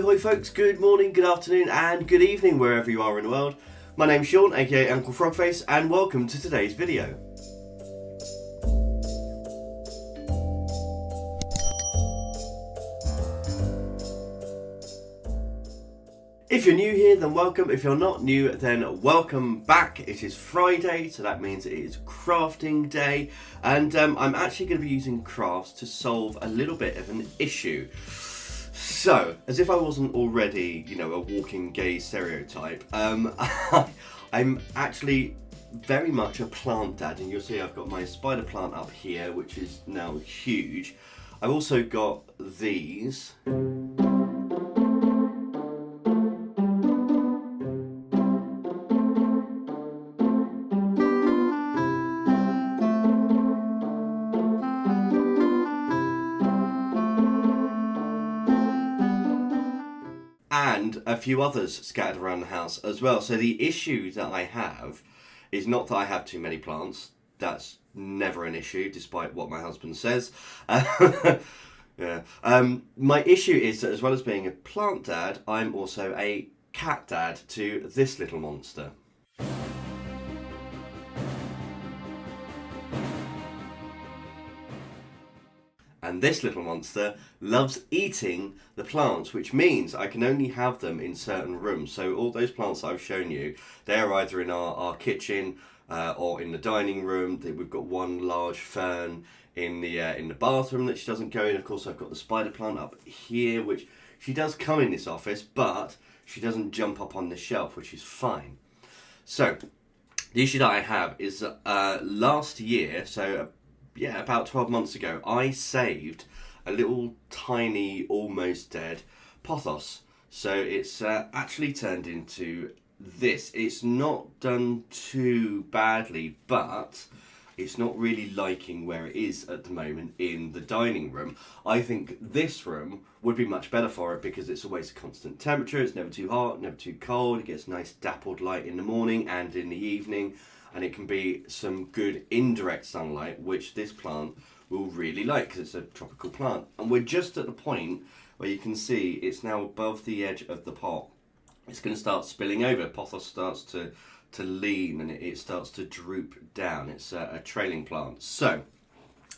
Ahoy folks, good morning, good afternoon and good evening wherever you are in the world. My name's Sean, aka Uncle Frogface, and welcome to today's video. If you're new here, then welcome. If you're not new, then welcome back. It is Friday, so that means it is crafting day, and I'm actually going to be using crafts to solve a little bit of an issue. So, as if I wasn't already, a walking gay stereotype, I'm actually very much a plant dad, and you'll see I've got my spider plant up here, which is now huge. I've also got these. And a few others scattered around the house as well. So the issue that I have is not that I have too many plants. That's never an issue, despite what my husband says. Yeah. My issue is that as well as being a plant dad, I'm also a cat dad to this little monster. And this little monster loves eating the plants, which means I can only have them in certain rooms. So all those plants I've shown you, they're either in our kitchen or in the dining room. We've got one large fern in the bathroom that she doesn't go in. Of course, I've got the spider plant up here, which she does come in this office, but she doesn't jump up on the shelf, which is fine. So the issue that I have is last year, about 12 months ago, I saved a little tiny, almost dead Pothos. So it's actually turned into this. It's not done too badly, but it's not really liking where it is at the moment in the dining room. I think this room would be much better for it because it's always a constant temperature. It's never too hot, never too cold. It gets nice dappled light in the morning and in the evening. And it can be some good indirect sunlight, which this plant will really like because it's a tropical plant. And we're just at the point where you can see it's now above the edge of the pot. It's going to start spilling over. Pothos starts to lean and it starts to droop down. It's a trailing plant. So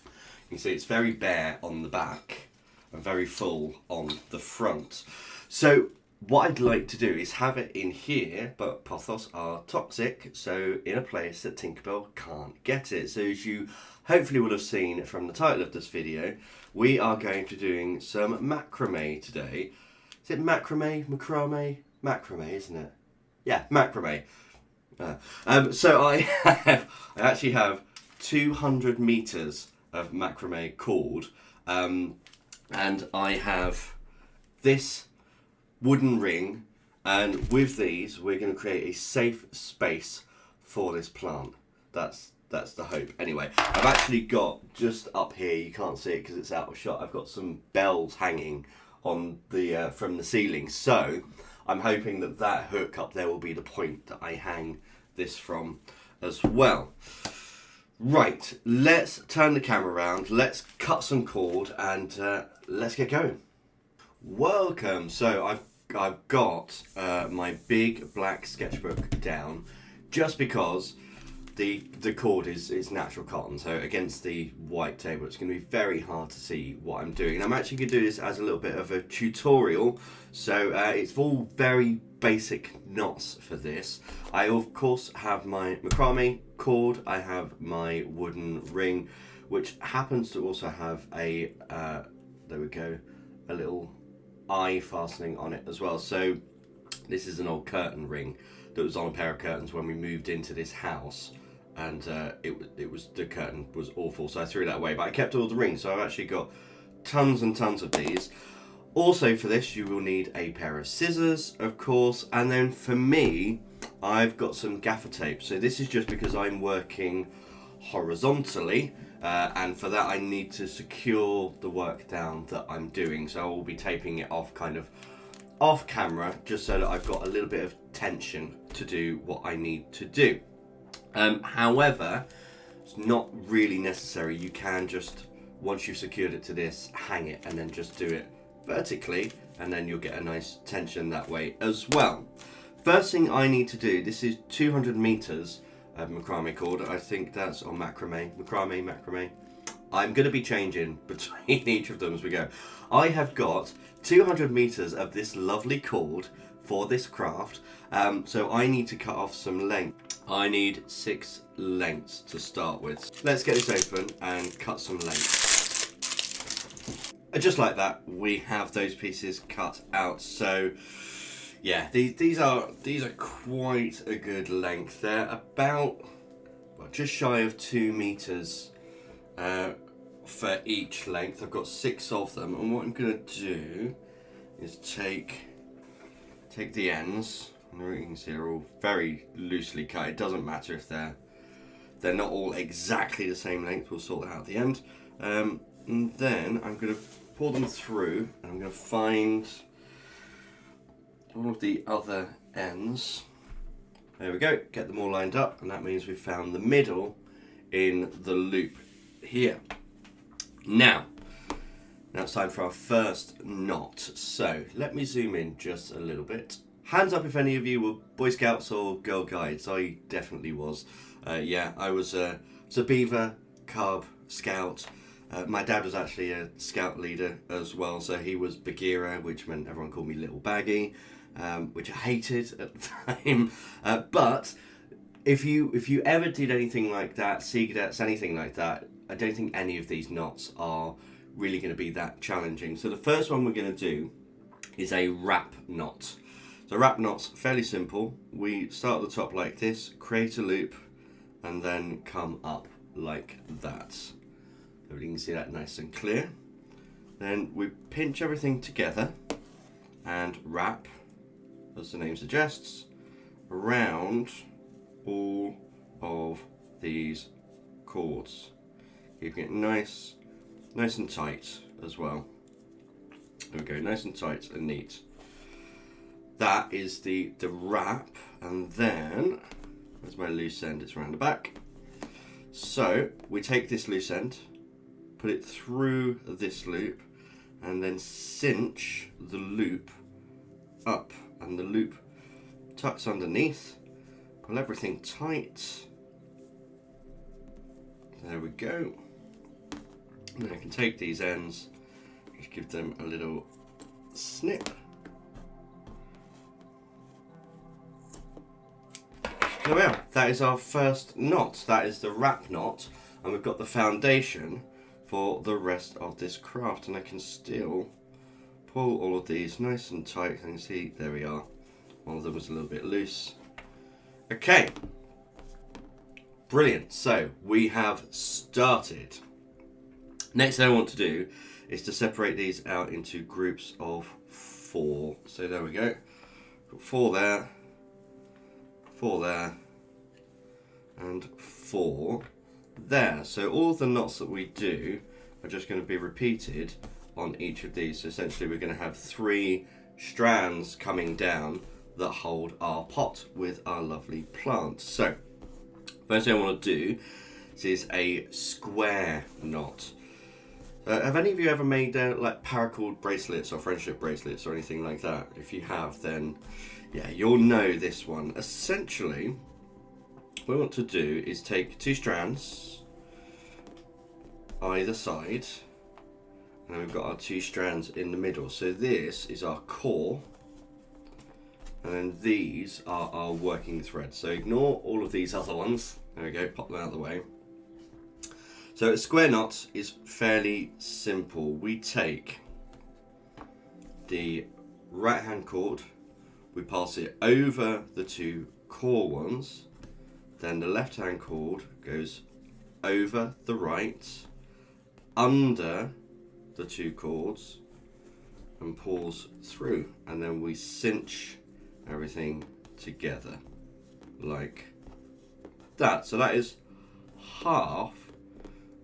you can see it's very bare on the back and very full on the front. So what I'd like to do is have it in here, but Pothos are toxic, so in a place that Tinkerbell can't get it. So as you hopefully will have seen from the title of this video, we are going to be doing some macrame today. Is it macrame? Macramé? Macrame, isn't it? Yeah, macrame. So I actually have 200 meters of macrame cord, and I have this wooden ring, and with these we're going to create a safe space for this plant. That's the hope. Anyway, I've actually got just up here, you can't see it because it's out of shot, I've got some bells hanging on the from the ceiling, so I'm hoping that hook up there will be the point that I hang this from as well. Right, let's turn the camera around, let's cut some cord, and let's get going. Welcome. So I've got my big black sketchbook down just because the cord is natural cotton, so against the white table it's going to be very hard to see what I'm doing. And I'm actually going to do this as a little bit of a tutorial, so it's all very basic knots for this. I of course have my macrame cord, I have my wooden ring, which happens to also have a there we go, a little eye fastening on it as well. So this is an old curtain ring that was on a pair of curtains when we moved into this house, and the curtain was awful, so I threw that away, but I kept all the rings, so I've actually got tons and tons of these. Also for this you will need a pair of scissors, of course, and then for me I've got some gaffer tape. So this is just because I'm working horizontally, and for that I need to secure the work down that I'm doing, so I will be taping it off kind of off camera just so that I've got a little bit of tension to do what I need to do. However, it's not really necessary. You can just, once you've secured it to this, hang it and then just do it vertically and then you'll get a nice tension that way as well. First thing I need to do, this is 200 meters of macrame cord. I think that's on macrame. I'm going to be changing between each of them as we go. I have got 200 meters of this lovely cord for this craft, so I need to cut off some length. I need 6 lengths to start with. Let's get this open and cut some lengths. And just like that, we have those pieces cut out. So yeah, these are quite a good length. They're about just shy of 2 meters for each length. I've got 6 of them, and what I'm gonna do is take the ends. You can see they're all very loosely cut. It doesn't matter if they're not all exactly the same length. We'll sort that out at the end. And then I'm gonna pull them through, and I'm gonna find all of the other ends. There we go, get them all lined up, and that means we've found the middle in the loop here. Now it's time for our first knot. So let me zoom in just a little bit. Hands up if any of you were Boy Scouts or Girl Guides. I definitely was. Yeah, I was a Beaver, Cub, Scout. My dad was actually a Scout leader as well, so he was Bagheera, which meant everyone called me Little Baggy. Which I hated at the time, but if you ever did anything like that, Sea Cadets, anything like that, I don't think any of these knots are really going to be that challenging. So the first one we're going to do is a wrap knot. So wrap knot's fairly simple. We start at the top like this, create a loop, and then come up like that. So you can see that nice and clear. Then we pinch everything together and wrap, as the name suggests, around all of these cords. Keeping it nice and tight as well. There we go, nice and tight and neat. That is the wrap, and then, where's my loose end? It's around the back. So we take this loose end, put it through this loop, and then cinch the loop up, and the loop tucks underneath. Pull everything tight. There we go. And then I can take these ends, just give them a little snip. There we are. That is our first knot. That is the wrap knot, and we've got the foundation for the rest of this craft. And I can still pull all of these nice and tight. You can see, there we are. One of them was a little bit loose. Okay. Brilliant. So we have started. Next thing I want to do is to separate these out into groups of 4. So there we go. Got 4 there, 4 there, and 4 there. So all of the knots that we do are just going to be repeated on each of these. So essentially we're going to have 3 strands coming down that hold our pot with our lovely plant. So first thing I want to do is a square knot. Have any of you ever made like paracord bracelets or friendship bracelets or anything like that? If you have, then yeah, you'll know this one. Essentially, what we want to do is take 2 strands either side, and then we've got our 2 strands in the middle. So this is our core, and then these are our working threads. So ignore all of these other ones. There we go, pop them out of the way. So a square knot is fairly simple. We take the right hand cord, we pass it over the 2 core ones, then the left hand cord goes over the right, under the 2 cords, and pulls through, and then we cinch everything together like that. So that is half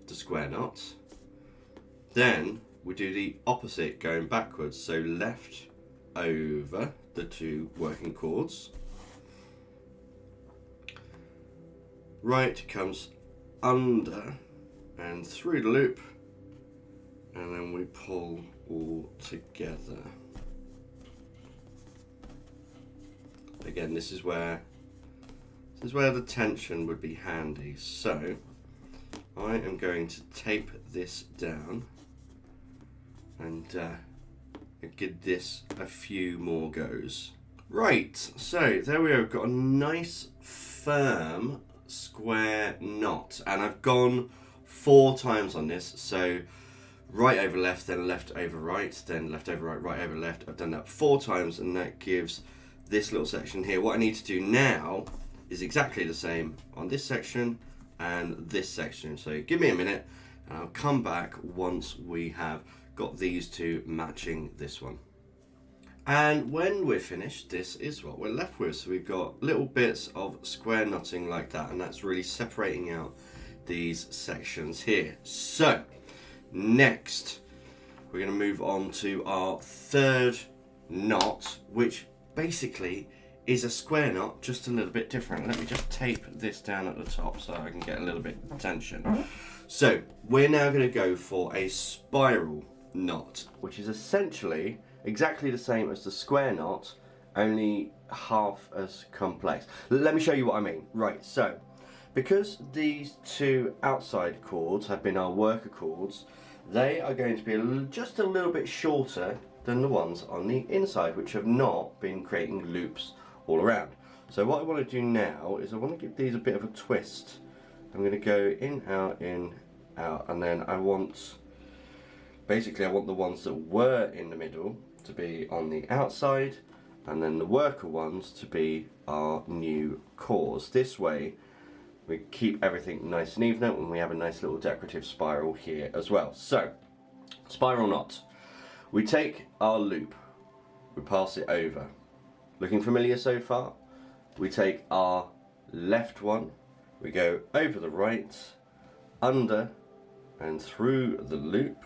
the square knot. Then we do the opposite going backwards, so left over the 2 working cords, right comes under and through the loop, and then we pull all together again, this is where the tension would be handy. So I am going to tape this down and give this a few more goes. Right, so there we go. We've got a nice firm square knot, and I've gone 4 times on this. So right over left, then left over right, then left over right, right over left. I've done that 4 times, and that gives this little section here. What I need to do now is exactly the same on this section and this section. So give me a minute and I'll come back once we have got these two matching this one. And when we're finished, this is what we're left with. So we've got little bits of square knotting like that, and that's really separating out these sections here. So next we're going to move on to our third knot, which basically is a square knot, just a little bit different. Let me just tape this down at the top so I can get a little bit of tension. So we're now going to go for a spiral knot, which is essentially exactly the same as the square knot, only half as complex. Let me show you what I mean. Right, so because these two outside chords have been our worker chords, they are going to be just a little bit shorter than the ones on the inside, which have not been creating loops all around. So what I want to do now is I want to give these a bit of a twist. I'm going to go in, out, and then I want the ones that were in the middle to be on the outside, and then the worker ones to be our new cores. This way we keep everything nice and even, and we have a nice little decorative spiral here as well. So spiral knot. We take our loop, we pass it over. Looking familiar so far? We take our left one, we go over the right, under and through the loop,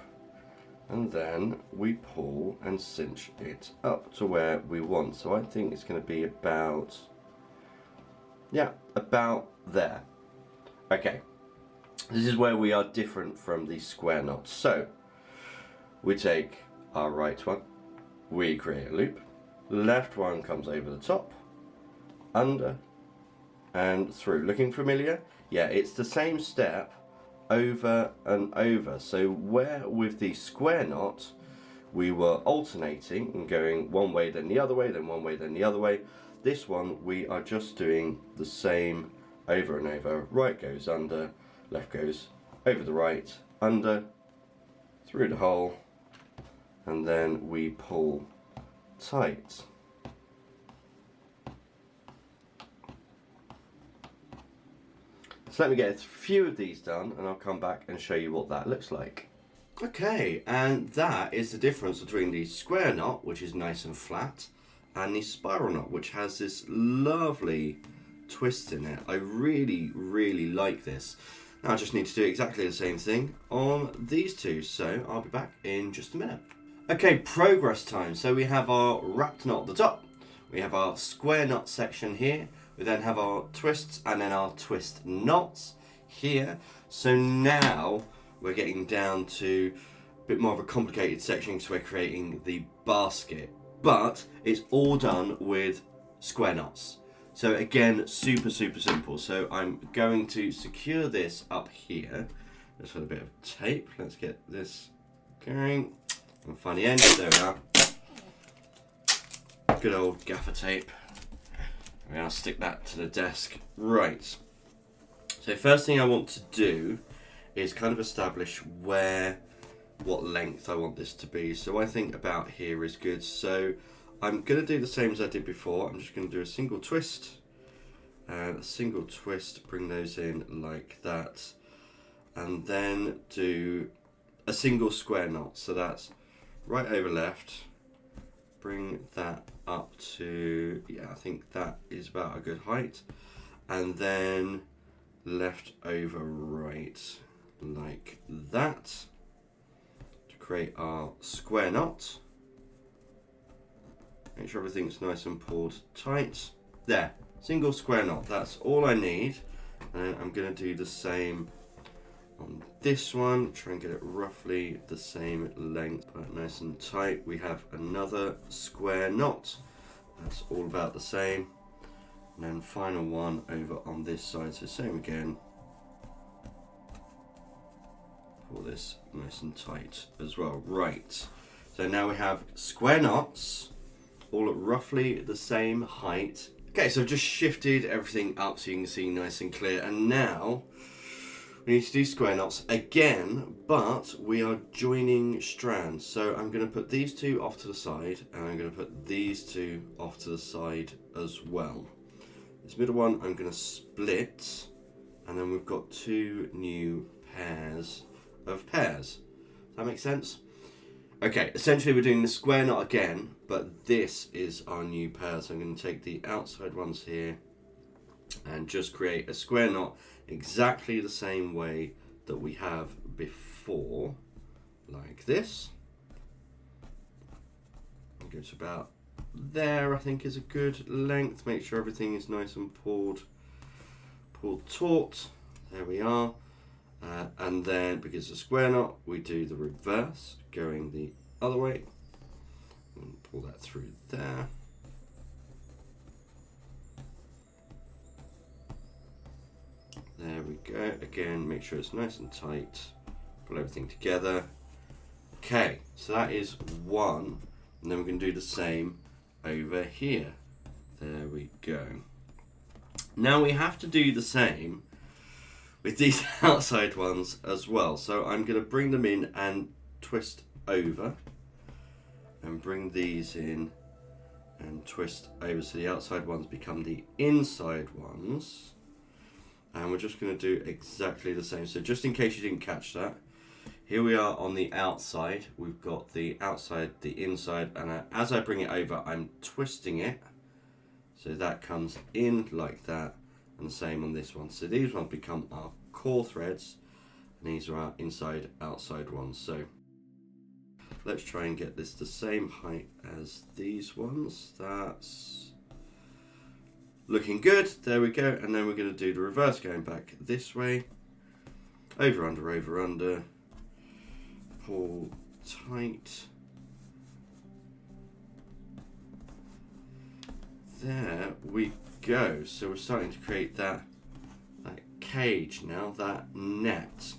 and then we pull and cinch it up to where we want. So I think it's going to be about there. Okay, this is where we are different from the square knot. So we take our right one, we create a loop, left one comes over the top, under and through. Looking familiar? Yeah, it's the same step over and over. So where with the square knot we were alternating and going one way then the other way, then one way then the other way, this one we are just doing the same over and over. Right goes under, left goes over the right, under, through the hole, and then we pull tight. So let me get a few of these done and I'll come back and show you what that looks like. Okay, and that is the difference between the square knot, which is nice and flat, and the spiral knot, which has this lovely twist in it. I really, really like this. Now I just need to do exactly the same thing on these two, so I'll be back in just a minute. Okay, progress time. So we have our wrapped knot at the top, we have our square knot section here, we then have our twists and then our twist knots here. So now we're getting down to a bit more of a complicated section, so we're creating the basket, but it's all done with square knots. So again, super, super simple. So I'm going to secure this up here, just with a bit of tape. Let's get this going and find the end. There we are. Good old gaffer tape. I'm going to stick that to the desk. Right. So first thing I want to do is kind of establish what length I want this to be. So I think about here is good. So I'm going to do the same as I did before. I'm just going to do a single twist and a single twist, bring those in like that, and then do a single square knot. So that's right over left, bring that up to, I think that is about a good height, and then left over right like that to create our square knot. Make sure everything's nice and pulled tight. There, single square knot, that's all I need. And I'm going to do the same on this one, try and get it roughly the same length, but nice and tight. We have another square knot, that's all about the same. And then final one over on this side, so same again. Pull this nice and tight as well. Right, so now we have square knots, all at roughly the same height. Okay, so I've just shifted everything up so you can see nice and clear, and now we need to do square knots again, but we are joining strands. So I'm going to put these two off to the side, and I'm going to put these two off to the side as well. This middle one I'm going to split, and then we've got two new pairs of pairs. Does that make sense? Okay, essentially we're doing the square knot again, but this is our new pair. So I'm going to take the outside ones here and just create a square knot exactly the same way that we have before, like this. It goes about there, I think, is a good length. Make sure everything is nice and pulled taut. There we are. And then, because it's a square knot, we do the reverse, going the other way. And pull that through there. There we go. Again, make sure it's nice and tight. Pull everything together. Okay, so that is one. And then we're going to do the same over here. There we go. Now we have to do the same with these outside ones as well. So I'm going to bring them in and twist over. And bring these in and twist over. So the outside ones become the inside ones. And we're just going to do exactly the same. So just in case you didn't catch that, here we are on the outside. We've got the outside, the inside, and as I bring it over, I'm twisting it. So that comes in like that, and the same on this one. So these ones become our core threads, and these are our inside, outside ones. So let's try and get this the same height as these ones. That's looking good. There we go. And then we're going to do the reverse, going back this way. Over, under. Pull tight. There we go. So we're starting to create that cage now, that net.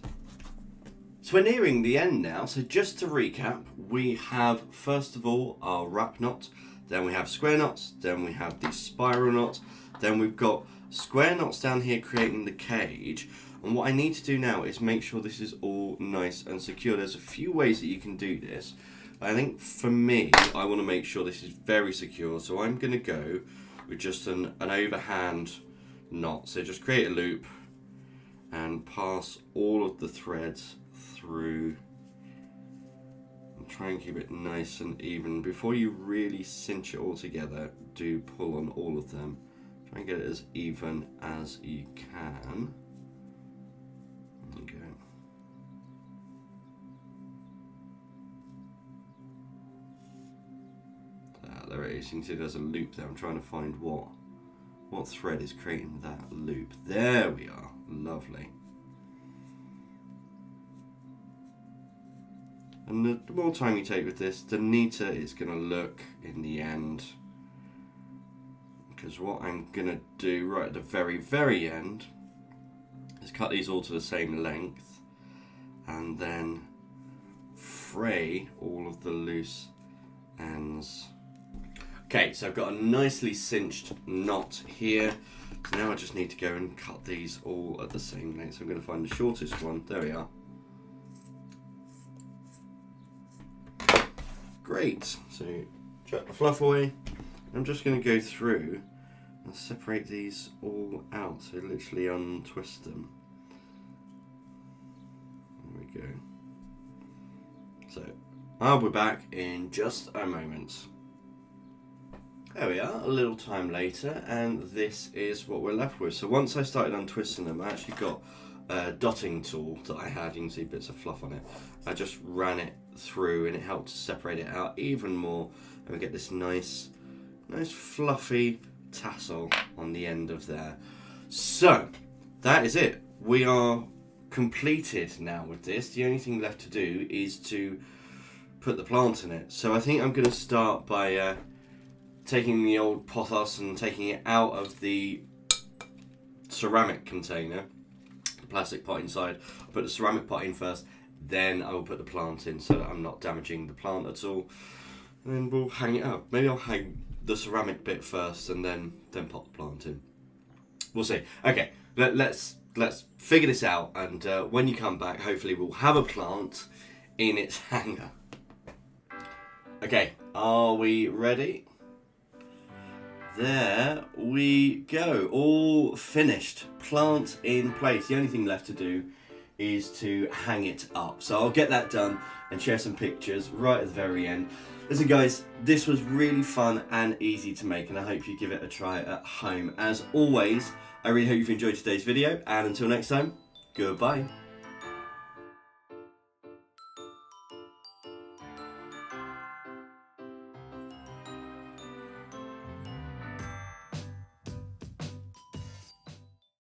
So we're nearing the end now. So just to recap, we have first of all our wrap knot, then we have square knots, then we have the spiral knot, then we've got square knots down here creating the cage. And what I need to do now is make sure this is all nice and secure. There's a few ways that you can do this. I think for me, I want to make sure this is very secure. So I'm going to go with just an overhand knot. So just create a loop and pass all of the threads through. And try and keep it nice and even. Before you really cinch it all together, do pull on all of them. Try and get it as even as you can. There you go. There it is. You can see there's a loop there. I'm trying to find what thread is creating that loop. There we are. Lovely. And the more time you take with this, the neater it's going to look in the end. Because what I'm going to do right at the very, very end is cut these all to the same length and then fray all of the loose ends. Okay, so I've got a nicely cinched knot here. So now I just need to go and cut these all at the same length. So I'm going to find the shortest one. There we are. Great. So chuck the fluff away. I'm just going to go through and separate these all out. So literally untwist them. There we go. So I'll be back in just a moment. There we are, a little time later, and this is what we're left with. So once I started untwisting them, I actually got a dotting tool that I had. You can see bits of fluff on it. I just ran it through and it helped to separate it out even more. And we get this nice fluffy tassel on the end of there. So that is it. We are completed now with this. The only thing left to do is to put the plant in it. So I think I'm going to start by taking the old Pothos and taking it out of the ceramic container, the plastic pot inside. I'll put the ceramic pot in first, then I will put the plant in so that I'm not damaging the plant at all. And then we'll hang it up. Maybe I'll hang the ceramic bit first and then pop the plant in. We'll see. Okay, let's figure this out, and when you come back, hopefully we'll have a plant in its hanger. Okay, are we ready? There we go, all finished, plant in place. The only thing left to do is to hang it up. So I'll get that done and share some pictures right at the very end. Listen guys, this was really fun and easy to make, and I hope you give it a try at home. As always, I really hope you've enjoyed today's video, and until next time, goodbye.